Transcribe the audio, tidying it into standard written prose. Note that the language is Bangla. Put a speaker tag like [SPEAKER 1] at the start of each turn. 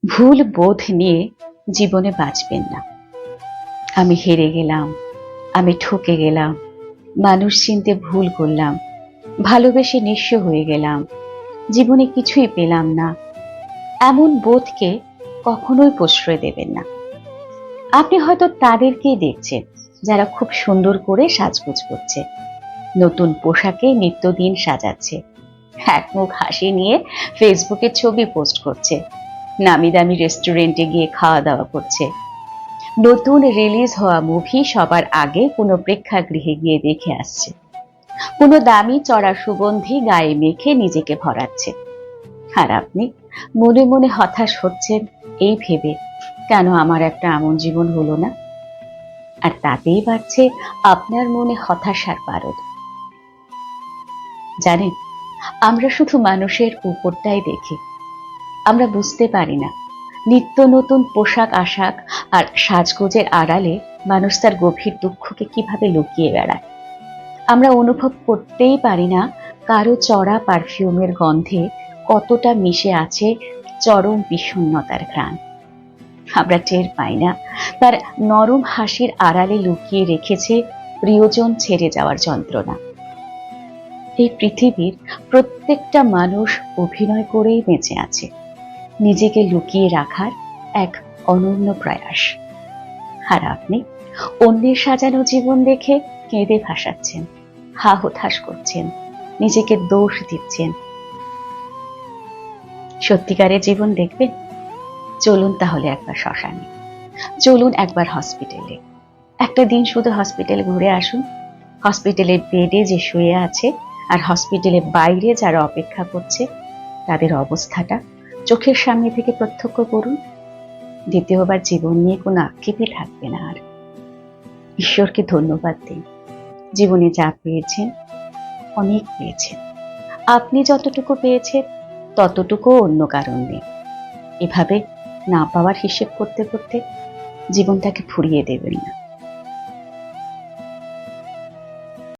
[SPEAKER 1] ভুল বোধ নিয়ে জীবনে বাঁচবেন না। আমি হেরে গেলাম, আমি ঠকে গেলাম, মানুষ চিনতে ভুল করলাম, ভালোবেসে নিঃস্ব হয়ে গেলাম, জীবনে কিছুই পেলাম না, এমন বোধকে কখনোই প্রশ্রয় দেবেন না। আপনি হয়তো তাদেরকেই দেখছেন যারা খুব সুন্দর করে সাজগোজ করছে, নতুন পোশাকে নিত্যদিন সাজাচ্ছে, এক মুখ হাসি নিয়ে ফেসবুকে ছবি পোস্ট করছে, নামি দামি রেস্টুরেন্টে গিয়ে খাওয়া দাওয়া করছে, নতুন রিলিজ হওয়া মুভি সবার আগে কোনো প্রেক্ষাগৃহে গিয়ে দেখে আসছে, কোনো দামি চড়া সুগন্ধি গায়ে মেখে নিজেকে ভরাচ্ছে। আর আপনি মনে মনে হতাশ হচ্ছেন এই ভেবে, কেন আমার একটা এমন জীবন হলো না। আর তাতেই বাড়ছে আপনার মনে হতাশার পারদ। জানেন, আমরা শুধু মানুষের উপরটাই দেখি, আমরা বুঝতে পারি না নিত্য নতুন পোশাক আশাক আর সাজগোজের আড়ালে মানুষ তার গভীর দুঃখকে কিভাবে লুকিয়ে বেড়ায়। আমরা অনুভব করতেই পারি না কারো চড়া পারফিউমের গন্ধে কতটা মিশে আছে চরম বিষণ্ণতার ঘ্রাণ। আমরা টের পাই না তার নরম হাসির আড়ালে লুকিয়ে রেখেছে প্রিয়জন ছেড়ে যাওয়ার যন্ত্রণা। এই পৃথিবীর প্রত্যেকটা মানুষ অভিনয় করেই বেঁচে আছে, নিজেকে লুকিয়ে রাখার এক অনন্য প্রয়াস। আর আপনি অন্যের সাজানো জীবন দেখে কেঁদে ভাসাচ্ছেন, হা হুতাশ করছেন, নিজেকে দোষ দিচ্ছেন। সত্যিকারের জীবন দেখবেন? চলুন তাহলে একবার শ্মশানে, চলুন একবার হসপিটালে, একটা দিন শুধু হসপিটালে ঘুরে আসুন। হসপিটালের বেডে যে শুয়ে আছে আর হসপিটালের বাইরে যারা অপেক্ষা করছে তাদের অবস্থাটা চোখের সামনে থেকে প্রত্যক্ষ করুন। দ্বিতীয়বার জীবন নিয়ে কোনো আক্ষেপই থাকবে না আর। ঈশ্বরকে ধন্যবাদ দিন, জীবনে যা পেয়েছেন অনেক পেয়েছেন। আপনি যতটুকু পেয়েছেন ততটুকু অন্য কারণ নেই। এভাবে না পাওয়ার হিসেব করতে করতে জীবনটাকে ফুরিয়ে দেবেন না।